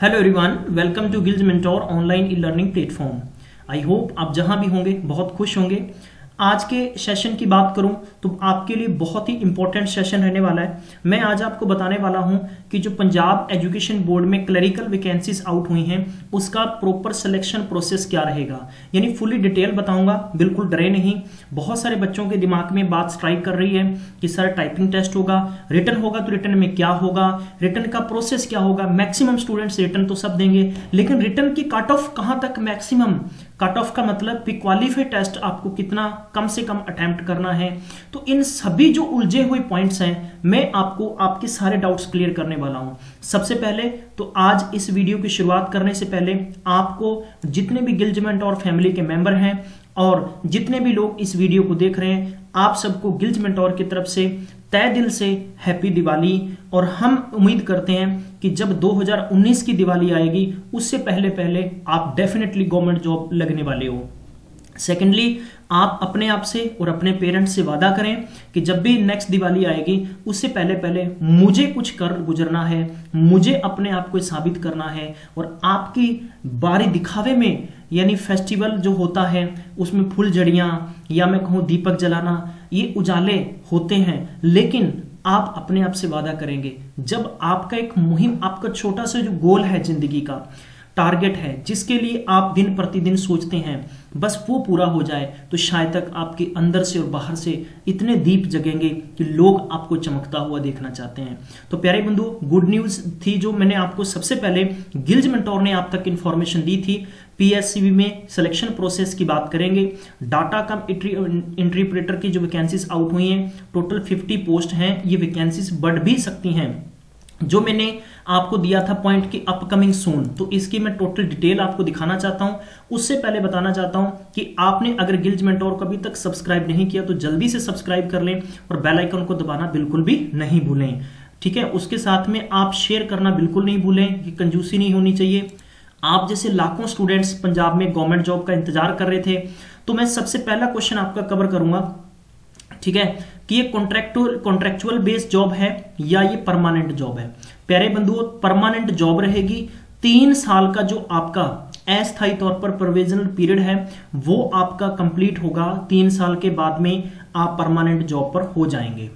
Hello everyone, welcome to Gillz mentor online e learning platform. I hope आप जहां भी होंगे बहुत खुश होंगे। आज के सेशन की बात करूं तो आपके लिए बहुत ही इंपॉर्टेंट सेशन रहने वाला है। मैं आज आपको बताने वाला हूं कि जो पंजाब एजुकेशन बोर्ड में क्लरिकल वैकेंसीज आउट हुई हैं उसका प्रॉपर सिलेक्शन प्रोसेस क्या रहेगा, यानी फुली डिटेल बताऊंगा। बिल्कुल डरे नहीं। बहुत सारे बच्चों के दिमाग में बात स्ट्राइक कर रही है कि सर टाइपिंग टेस्ट होगा, रिटन होगा तो रिटन में क्या होगा, रिटन का प्रोसेस क्या होगा। मैक्सिमम स्टूडेंट्स रिटन तो सब देंगे, लेकिन रिटन की कट ऑफ कहां तक, मैक्सिमम कट ऑफ का मतलब क्वालिफाई टेस्ट आपको कितना कम से कम अटेम्प्ट करना है। तो इन सभी जो उलझे हुए पॉइंट्स हैं मैं आपको आपके सारे डाउट्स क्लियर करने वाला हूं। सबसे पहले तो आज इस वीडियो की शुरुआत करने से पहले आपको जितने भी गिल्ज मेंटोर फैमिली के मेंबर हैं और जितने भी लोग इस वीडियो को देख रहे हैं, आप सबको गिल्ज मेंटोर की तरफ से तय दिल से हैप्पी दिवाली। और हम उम्मीद करते हैं कि जब 2019 की दिवाली आएगी उससे पहले पहले आप डेफिनेटली गवर्नमेंट जॉब लगने वाले हो। सेकेंडली, आप अपने आप से और अपने पेरेंट्स से वादा करें कि जब भी नेक्स्ट दिवाली आएगी उससे पहले पहले मुझे कुछ कर गुजरना है, मुझे अपने आप को साबित करना है। और आपकी बारी दिखावे में, यानी फेस्टिवल जो होता है उसमें फुलझड़ियां या मैं कहूं दीपक जलाना, ये उजाले होते हैं, लेकिन आप अपने आप से वादा करेंगे जब आपका एक मुहिम, आपका छोटा सा जो गोल है, जिंदगी का टारगेट है, जिसके लिए आप दिन प्रतिदिन सोचते हैं, बस वो पूरा हो जाए तो शायद तक आपके अंदर से और बाहर से इतने दीप जगेंगे कि लोग आपको चमकता हुआ देखना चाहते हैं। तो प्यारे बंधु, गुड न्यूज थी जो मैंने आपको सबसे पहले गिल्ज मेंटोर ने आप तक इंफॉर्मेशन दी थी। पीएससीबी में सिलेक्शन प्रोसेस की बात करेंगे। डाटा कम इंटरप्रेटर की जो वैकेंसीज आउट हुई हैं, टोटल 50 पोस्ट हैं। ये वैकेंसीज बढ़ भी सकती हैं। जो मैंने आपको दिया था पॉइंट की अपकमिंग सून, तो इसकी मैं टोटल डिटेल आपको दिखाना चाहता हूं। उससे पहले बताना चाहता हूं कि आपने अगर गिल्ज मेंटोर को अभी तक सब्सक्राइब नहीं किया तो जल्दी से सब्सक्राइब कर लें और बेल आइकन को दबाना बिल्कुल भी नहीं भूलें, ठीक है। उसके साथ में आप शेयर करना बिल्कुल नहीं भूलें, कि कंजूसी नहीं होनी चाहिए। आप जैसे लाखों स्टूडेंट्स पंजाब में गवर्नमेंट जॉब का इंतजार कर रहे थे, तो मैं सबसे पहला क्वेश्चन आपका कवर करूंगा, ठीक है, कि ये कॉन्ट्रेक्चुअल बेस्ड जॉब है या ये परमानेंट जॉब है। प्यारे बंधुओं, परमानेंट जॉब रहेगी। 3 साल का जो आपका अस्थायी तौर पर प्रोविजनल पीरियड है वो आपका कंप्लीट होगा। 3 साल के बाद में आप परमानेंट जॉब पर हो जाएंगे,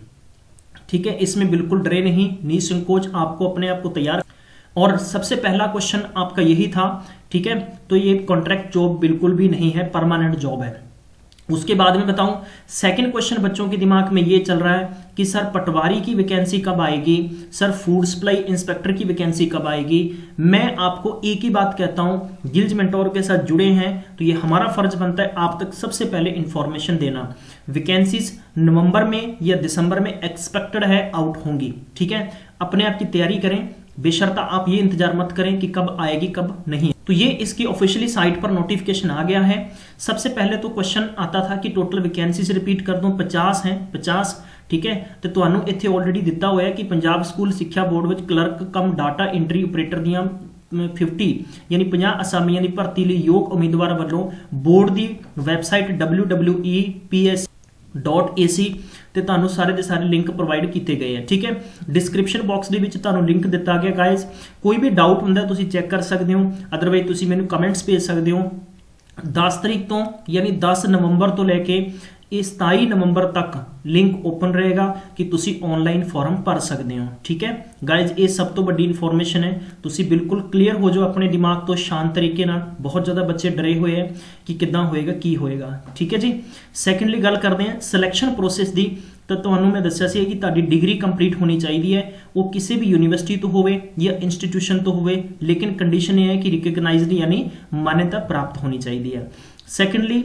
ठीक है। इसमें बिल्कुल डरे नहीं, निसंकोच आपको अपने आप को तैयार। और सबसे पहला क्वेश्चन आपका यही था, ठीक है। तो ये कॉन्ट्रैक्ट जॉब बिल्कुल भी नहीं है, परमानेंट जॉब है। उसके बाद में बताऊं, सेकंड क्वेश्चन बच्चों के दिमाग में ये चल रहा है कि सर पटवारी की वैकेंसी कब आएगी, सर फूड सप्लाई इंस्पेक्टर की वैकेंसी कब आएगी। मैं आपको एक ही बात कहता हूं, गिल्ज मेंटोर के साथ जुड़े हैं तो ये हमारा फर्ज बनता है आप तक सबसे पहले इंफॉर्मेशन देना। वैकेंसीज नवंबर में या दिसंबर में एक्सपेक्टेड है आउट होंगी, ठीक है। अपने आप की तैयारी करें, बेशर्ता आप ये इंतजार मत करें कि कब आएगी कब नहीं। तो ये इसकी ऑफिशियली साइट पर नोटिफिकेशन आ गया है। सबसे पहले तो क्वेश्चन आता था कि टोटल वैकेंसीज रिपीट कर दूं, 50 हैं, 50, ठीक है। तो ਤੁਹਾਨੂੰ ਇੱਥੇ ਆਲਰੇਡੀ ਦਿੱਤਾ ਹੋਇਆ ਹੈ ਕਿ ਪੰਜਾਬ ਸਕੂਲ ਸਿੱਖਿਆ ਬੋਰਡ ਵਿੱਚ ਕਲਰਕ ਕਮ ਡਾਟਾ ਐਂਟਰੀ ਆਪਰੇਟਰ ਦੀਆਂ 50 यानी 50 ਅਸਾਮੀਆਂ ਦੀ ਭਰਤੀ ਲਈ ਯੋਗ ਉਮੀਦਵਾਰ ਵੱਲੋਂ ਬੋਰਡ ਦੀ ਵੈਬਸਾਈਟ www.epsc ਤੇ ਤੁਹਾਨੂੰ ਸਾਰੇ ਦੇ ਸਾਰੇ ਲਿੰਕ ਪ੍ਰੋਵਾਈਡ ਕੀਤੇ ਗਏ ਆ, ਠੀਕ ਹੈ। ਡਿਸਕ੍ਰਿਪਸ਼ਨ ਬਾਕਸ ਦੇ ਵਿੱਚ ਤੁਹਾਨੂੰ ਲਿੰਕ ਦਿੱਤਾ ਗਿਆ ਗਾਇਜ਼। ਕੋਈ ਵੀ ਡਾਊਟ ਹੁੰਦਾ ਤੁਸੀਂ ਚੈੱਕ ਕਰ ਸਕਦੇ ਹੋ, ਅਦਰਵਾਈਜ਼ ਤੁਸੀਂ ਮੈਨੂੰ ਕਮੈਂਟਸ ਭੇਜ ਸਕਦੇ ਹੋ। 10 ਤਰੀਕ ਤੋਂ यानी 10 ਨਵੰਬਰ ਤੋਂ ਲੈ ਕੇ 27 ਨਵੰਬਰ ਤੱਕ ਲਿੰਕ ਓਪਨ ਰਹੇਗਾ ਕਿ ਤੁਸੀਂ ਆਨਲਾਈਨ ਫਾਰਮ ਭਰ ਸਕਦੇ ਹੋ, ਠੀਕ ਹੈ ਗਾਇਜ਼। ਇਹ ਸਭ ਤੋਂ ਵੱਡੀ ਇਨਫੋਰਮੇਸ਼ਨ ਹੈ, ਤੁਸੀਂ ਬਿਲਕੁਲ ਕਲੀਅਰ ਹੋ ਜਾਓ ਆਪਣੇ ਦਿਮਾਗ ਤੋਂ ਸ਼ਾਂਤ ਤਰੀਕੇ ਨਾਲ। ਬਹੁਤ ਜ਼ਿਆਦਾ ਬੱਚੇ ਡਰੇ ਹੋਏ ਹੈ ਕਿ ਕਿੱਦਾਂ ਹੋਏਗਾ, ਕੀ ਹੋਏਗਾ, ਠੀਕ ਹੈ ਜੀ। ਸੈਕੰਡਲੀ ਗੱਲ ਕਰਦੇ ਹਾਂ ਸਿਲੈਕਸ਼ਨ ਪ੍ਰੋਸੈਸ ਦੀ। ਤਾਂ ਤੁਹਾਨੂੰ ਮੈਂ ਦੱਸਿਆ ਸੀ ਕਿ ਤੁਹਾਡੀ ਡਿਗਰੀ ਕੰਪਲੀਟ ਹੋਣੀ ਚਾਹੀਦੀ ਹੈ, ਉਹ ਕਿਸੇ ਵੀ ਯੂਨੀਵਰਸਿਟੀ ਤੋਂ ਹੋਵੇ ਜਾਂ ਇੰਸਟੀਟਿਊਸ਼ਨ ਤੋਂ ਹੋਵੇ, ਲੇਕਿਨ ਕੰਡੀਸ਼ਨ ਇਹ ਹੈ ਕਿ ਰਿਕਗਨਾਈਜ਼ਡ यानी मान्यता प्राप्त होनी चाहिए है। सैकेंडली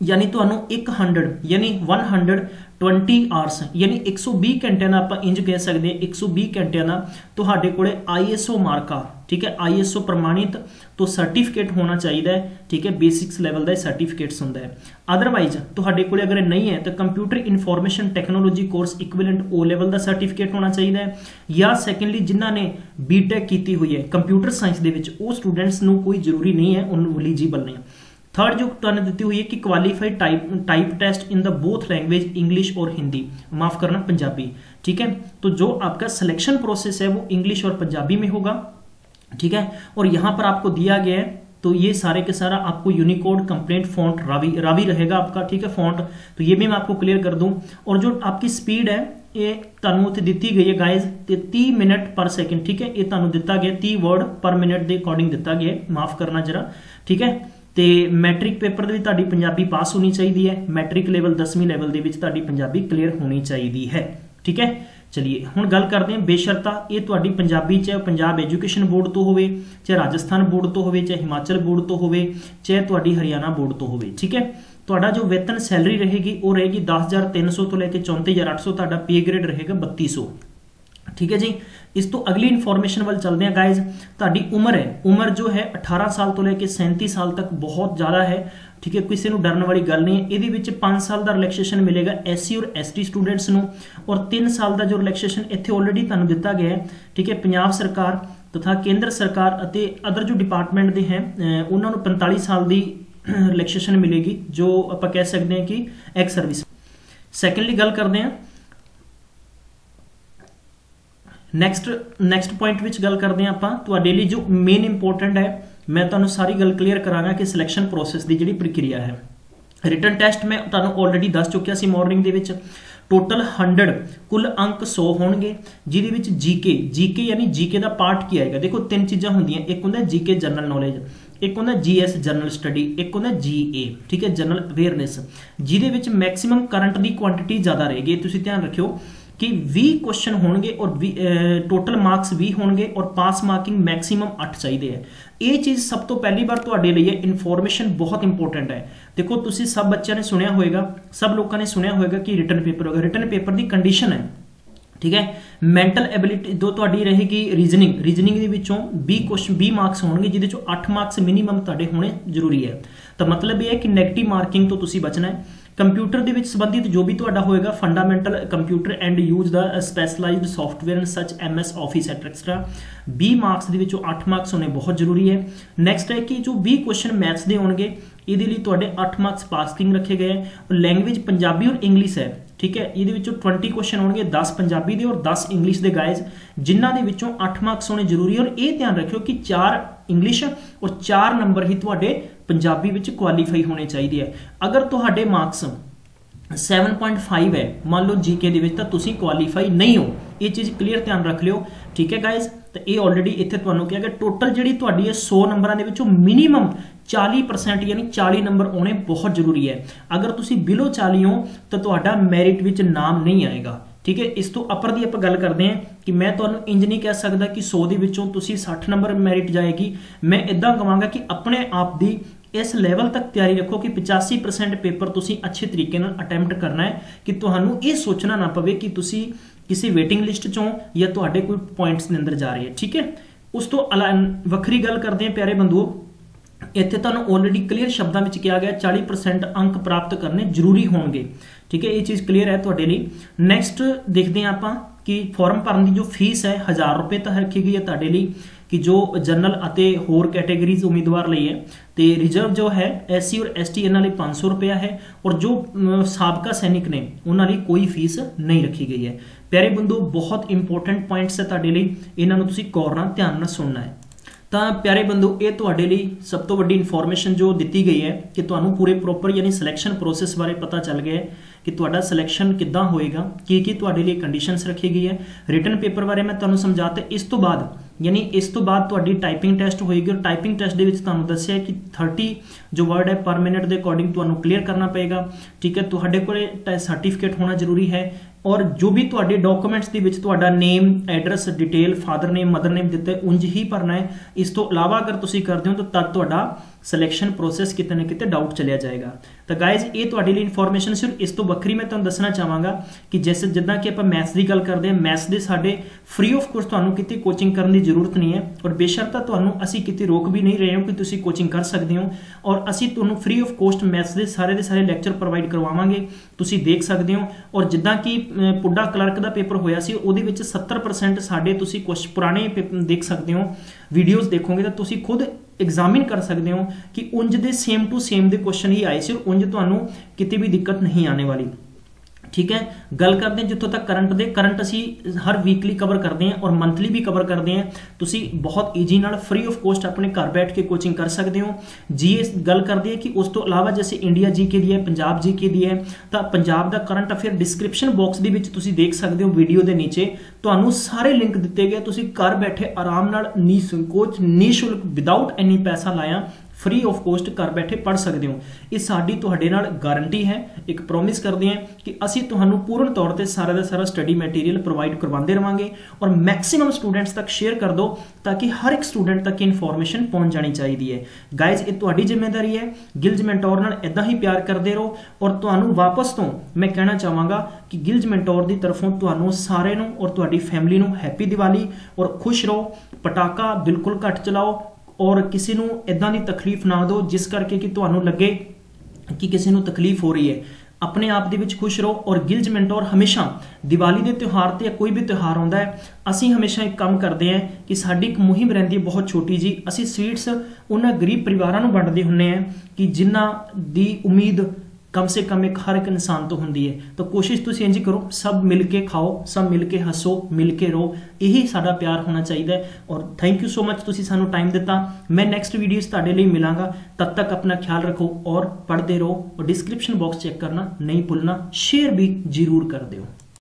यानी ਤੁਹਾਨੂੰ 100 यानी 120 ਆਵਰਸ यानी 120 ਘੰਟਿਆਂ ਦਾ ਆਪਾਂ ਇੰਜ ਕਹਿ ਸਕਦੇ ਹਾਂ, 120 ਘੰਟਿਆਂ ਦਾ ਤੁਹਾਡੇ ਕੋਲੇ ISO ਮਾਰਕਾ, ठीक है, ISO प्रमाणित तो सर्टिफिकेट होना चाहिए, ठीक है। बेसिक्स लेवल का सर्टिफिकेट्स होंगे। अदरवाइज तुहाडे कोले अगर नहीं है तो computer information technology course equivalent O level का सर्टिफिकेट होना चाहिए, या सैकेंडली जिन्हों ने BTech की हुई है कंप्यूटर साइंस के वो स्टूडेंट्स को कोई जरूरी नहीं है, उन्होंने एलिजिबल नहीं। थर्ड जो तुहानू दी हुई है कि qualified type test in the both language English और हिंदी, माफ करना पंजाबी, ठीक है। तो जो आपका सिलेक्शन प्रोसेस है वो इंग्लिश और पंजाबी में होगा। ठीक है। और यहाँ पर आपको दिया गया है, तो ये सारे के सारा आपको यूनिकोड कंप्लेंट फॉन्ट रावी रहेगा आपका, ठीक है फॉन्ट। तो ये भी मैं आपको क्लियर कर दूं। और जो आपकी स्पीड है ये ਤੁਹਾਨੂੰ ਉੱਥੇ ਦਿੱਤੀ ਗਈ ਹੈ ਗਾइज, ਤੇ 30 ਮਿੰਟ ਪਰ ਸੈਕਿੰਡ, ਠੀਕ ਹੈ। ਇਹ ਤੁਹਾਨੂੰ ਦਿੱਤਾ ਗਿਆ 30 ਵਰਡ ਪਰ ਮਿੰਟ ਦੇ ਅਕੋਰਡਿੰਗ ਦਿੱਤਾ ਗਿਆ, ਮਾਫ ਕਰਨਾ ਜਰਾ, ਠੀਕ ਹੈ। ਤੇ ਮੈਟ੍ਰਿਕ ਪੇਪਰ ਦੇ ਵਿੱਚ ਤੁਹਾਡੀ ਪੰਜਾਬੀ ਪਾਸ ਹੋਣੀ ਚਾਹੀਦੀ ਹੈ, ਮੈਟ੍ਰਿਕ ਲੈਵਲ 10ਵੀਂ ਲੈਵਲ ਦੇ ਵਿੱਚ ਤੁਹਾਡੀ ਪੰਜਾਬੀ ਕਲੀਅਰ ਹੋਣੀ ਚਾਹੀਦੀ ਹੈ, ਠੀਕ ਹੈ। ਚਲਿਏ ਹੁਣ ਗੱਲ ਕਰਦੇ ਹਾਂ ਬੇਸ਼ਰਤਾ ਇਹ ਤੁਹਾਡੀ ਪੰਜਾਬੀ ਚਾਹੇ ਪੰਜਾਬ ਐਜੂਕੇਸ਼ਨ ਬੋਰਡ ਤੋਂ ਹੋਵੇ, ਚਾਹੇ ਰਾਜਸਥਾਨ ਬੋਰਡ ਤੋਂ ਹੋਵੇ, ਚਾਹੇ ਹਿਮਾਚਲ ਬੋਰਡ ਤੋਂ ਹੋਵੇ, ਚਾਹੇ ਤੁਹਾਡੀ ਹਰਿਆਣਾ ਬੋਰਡ ਤੋਂ ਹੋਵੇ, ਠੀਕ ਹੈ। ਤੁਹਾਡਾ ਜੋ वेतन सैलरी रहेगी वो रहेगी 10,300 तो लेके 34,800, ਤੁਹਾਡਾ पे ग्रेड रहेगा 3200, ठीक है जी। इस तो अगली इन्फॉर्मेशन वाल चलते हैं गाइज। ਤੁਹਾਡੀ उम्र है, उम्र जो है 18 साल तो लेके 37 साल तक बहुत ज़्यादा है, ठीक है। किसी ਨੂੰ ਡਰਨ ਵਾਲੀ ਗੱਲ ਨਹੀਂ ਹੈ। ਇਹਦੇ ਵਿੱਚ 5 ਸਾਲ ਦਾ ਰਿਲੈਕਸੇਸ਼ਨ ਮਿਲੇਗਾ SC और ST ਸਟੂਡੈਂਟਸ ਨੂੰ, ਔਰ 3 ਸਾਲ ਦਾ ਜੋ ਰਿਲੈਕਸੇਸ਼ਨ ਇੱਥੇ ਆਲਰੇਡੀ ਤੁਹਾਨੂੰ ਦਿੱਤਾ ਗਿਆ ਹੈ, ਠੀਕ ਹੈ। ਪੰਜਾਬ ਸਰਕਾਰ ਤਥਾ ਕੇਂਦਰ ਸਰਕਾਰ ਅਤੇ ਅਦਰ ਜੋ ਡਿਪਾਰਟਮੈਂਟ ਦੇ ਹੈ ਉਹਨਾਂ ਨੂੰ 45 ਸਾਲ ਦੀ रिलैक्सेशन मिलेगी, जो आप कह सकते हैं कि एक्स सर्विस। सैकेंडली गल करते हैं नैक्सट पॉइंट विच गल करते हैं आप तुहाडे लई जो मेन इंपोर्टेंट है, मैं तुहानूं सारी गल क्लीयर करांगा कि सिलेक्शन प्रोसैस की जिहड़ी प्रक्रिया है। रिटन टैसट मैं तुहानूं ऑलरेडी दस चुकिया सी मॉर्निंग दे विच। टोटल 100 कुल अंक 100 होणगे, जिहदे विच जीके यानी जीके का पार्ट की आएगा। देखो 3 चीज़ां हुंदियां, एक हुंदा जीके जनरल नॉलेज, एक होंदा GS जनरल स्टडी, एक होंदा GA, ठीक है जनरल अवेयरनेस, जिहदे विच मैक्सिमम करंट की क्वांटिटी ज़्यादा रहेगी। तुसीं ध्यान रखियो कि 20 क्वेश्चन होणगे और टोटल मार्क्स 20 होणगे और पास मार्किंग मैक्सिमम 8 चाहिए है। ये चीज़ सब तो पहली बार तुहाडे लई है, इन्फॉर्मेशन बहुत इंपॉर्टेंट है। देखो तुसीं सब बच्चों ने सुनिया होएगा, सब लोगों ने सुनिया होएगा कि रिटन पेपर होगा। रिटन पेपर की कंडीशन है, ठीक है। मैंटल एबिलिटी दो तुहाडी रहेगी, रीजनिंग दे विचों 20 क्वेश्चन 20 मार्क्स होणगे, जिहदे चों 8 मार्क्स मिनीमम तुहाडे होने जरूरी है। तो मतलब ये है कि नैगेटिव मार्किंग तो तुसीं बचना है। कंप्यूटर दे विच संबंधित जो भी तुहाडा होएगा, fundamental computer and use the specialised software such MS office extra, 20 marks दे विचों 8 मार्क्स होने बहुत जरूरी है। नैक्सट है कि जो 20 क्वेश्चन मैथ्स दे होणगे, इहदे लई तुहाडे 8 मार्क्स पासिंग रखे गए हैं। और लैंग्वेज पंजाबी और इंग्लिश है, ठीक है। ये 20 क्वेश्चन होंगे, 10 पंजाबी दे और 10 इंग्लिश दे गाइज, जिन्हां दे विचों 8 मार्क्स होने जरूरी है। और ये ध्यान रखियो कि 4 इंग्लिश और 4 नंबर ही तुहाडे पंजाबी विच क्वालीफाई होने चाहिए है। अगर तुहाडे मार्क्स 7.5 है मान लो जीके दे विच, तां तुसीं क्वालीफाई नहीं हो, ये चीज़ क्लीयर ध्यान रख लियो, ठीक है गाइज। तो ये ऑलरेडी इत्थे तुहानूं कहा गया टोटल जिहड़ी तुहाडी है 100 नंबरां दे विचों मिनीमम 40% यानी 40 नंबर आने बहुत जरूरी है। अगर तुसीं बिलो 40 हो तो तुहाडा मैरिट विच नाम नहीं आएगा, ठीक है। इस तो अपर की आप गल करते हैं कि मैं तुहानूं इंज नहीं कह सकता कि 100 दे विचों तुसीं 60 नंबर मैरिट जाएगी। मैं इदां कहांगा कि अपने आप दी इस लैवल तक तैयारी रखो कि 85% पेपर तुसीं अच्छे तरीके नाल अटैम्प्ट करना है, कि तुहानूं ये सोचना ना पवे कि तुसीं किसी वेटिंग लिस्ट चों या तुहाडे कोई पॉइंट्स के अंदर जा रही है, ठीक है। उस तो वक्री गल करते हैं प्यारे बंधुओं, इत्थे तुहानूं ऑलरेडी क्लीयर शब्दों में कहा गया 40% अंक प्राप्त करने जरूरी होंगे, ठीक है। ये चीज़ क्लीयर है तुहाडे लई। नैक्सट देखते हैं आपां कि फॉर्म भरने की जो फीस है 1000 रुपये तक रखी गई है तुहाडे लई, कि जो जनरल अते होर कैटेगरीज उम्मीदवार लई है। तो रिजर्व जो है SC और ST इन्हां लई 500 रुपया है, और जो साबका सैनिक ने उन्हां लई कोई फीस नहीं रखी गई है। प्यारे बंधु बहुत इंपॉर्टेंट पॉइंट्स है तुहाडे लई, इन्हां नूं तुसीं गौर नाल ध्यान नाल सुनना है। तो प्यारे बंधु ये तुहाडे लई सब तो वड्डी इन्फॉर्मेशन जो दी गई है कि तुहानूं पूरे प्रॉपर यानी सिलेक्शन प्रोसैस बारे पता चल गया है कि तुहाडा सिलेक्शन किद्दां होएगा, की तुहाडे लई कंडीशनस रखी गई है। रिटन पेपर बारे मैं तुहानूं समझाता। इस तो बाद यानी इस तो बाद तुहाडी टाइपिंग टेस्ट होएगी, और टाइपिंग टेस्ट दे विच तुहानूं दस्सिया कि 30 जो वर्ड है पर मिनट के अकॉर्डिंग तुहानूं क्लीयर करना पएगा, ठीक है। तुहाडे कोले सर्टिफिकेट होना जरूरी है, और जो भी तुहाडे डॉक्यूमेंट्स दे विच तुहाडा name address detail father name mother name दिता है उंज ही भरना है। इस तो इलावा अगर तुसीं करदे हो तो तद तुहाडा सिलेक्शन प्रोसैस किते ना किते डाउट चलिया जाएगा। तो गाइज ये तुहाडे लई इन्फॉर्मेशन सिर्फ इस तो वक्री मैं तुहानूं दसना चाहांगा कि जैसे जिद्दां कि आपां मैथ्स की गल करते हैं, मैथ्स के साडे फ्री ऑफ कोर्स तुहानूं किते कोचिंग करने की जरूरत नहीं है, और बेशर्ता तुहानूं असीं किते रोक भी नहीं रहे हो कि तुसीं कोचिंग कर सकते हो। और असीं तुहानूं फ्री ऑफ कॉस्ट मैथ्स के सारे लेक्चर प्रोवाइड करवावांगे, तुसीं देख सकते हो। और जिद्दां कि पुड्डा क्लर्क का पेपर होया सी, उहदे विच 70% साडे तुसीं कुछ पुराने देख सकते हो, वीडियोज़ देखोगे तो तुसीं खुद एग्जामिन कर सकते हो कि उंज दे सेम टू सेम दे क्वेश्चन ही आए सी, और उंज तुहानूं किते भी दिक्कत नहीं आने वाली, ठीक है। गल करते हैं जितों तक करंट दे, करंट असी हर वीकली कवर करते हैं और मंथली भी कवर करते हैं। तुसी बहुत ईजी नाल फ्री ऑफ कॉस्ट अपने घर बैठ के कोचिंग कर सकते हो। जीएस गल करते हैं कि उस तो इलावा जैसे इंडिया जीके दी है, पंजाब जीके दी है, तो पंजाब का करंट अफेयर डिस्क्रिप्शन बॉक्स के विच तुसी देख सकते हो। वीडियो के नीचे तुहानू सारे लिंक दिते गए, तुसी घर बैठे आराम नाल निसंकोच निशुल्क विदाउट एनी पैसा लाया फ्री ऑफ कॉस्ट घर बैठे पढ़ सकते हो। ये साडी तुहाडे नाल गारंटी है, एक प्रोमिस करते हैं कि असी तुहानू पूर्ण तौर पर सारा का सारा स्टडी मैटीरियल प्रोवाइड करवाते रहांगे और मैक्सिमम स्टूडेंट्स तक शेयर कर दो ताकि हर एक स्टूडेंट तक इन्फॉर्मेशन पहुंच जानी चाहिए है। गाइज ये तुहाडी जिम्मेदारी है, गिल्ज मेंटोर नाल इदां ही प्यार करते रहो। और तुहानू वापस तो मैं कहना चाहांगा कि गिल्ज मेंटोर की तरफों तुहानू सारे नू और तुहाडी फैमिली नू हैप्पी दिवाली और खुश रहो। पटाखा बिल्कुल घट चलाओ और किसी नू इदां दी तकलीफ ना दो जिस करके कि तुहानू लगे कि किसी नू तकलीफ हो रही है। अपने आप दे विच खुश रहो। और गिल्ज मेंटोर हमेशा दिवाली के त्यौहार ते कोई भी त्यौहार आता है, असी हमेशा एक काम करते हैं कि साडी एक मुहिम रहिंदी है बहुत छोटी जी, असी स्वीट्स उन्हां गरीब परिवारां नू वंडदे हुंदे हैं कि जिन्हां दी उम्मीद कम से कम एक हर एक इंसान तो होंगी है। तो कोशिश तुसीं इंज करो, सब मिल के खाओ, सब मिल के हसो, मिल के रहो, यही साडा प्यार होना चाहिए। और थैंक यू सो मच तुसीं सानू टाइम दिता। मैं नैक्सट वीडियोस तुहाडे लई मिलांगा, तब तक अपना ख्याल रखो और पढ़ते रहो। और डिस्क्रिप्शन बॉक्स चेक करना नहीं भूलना, शेयर भी जरूर कर दिओ।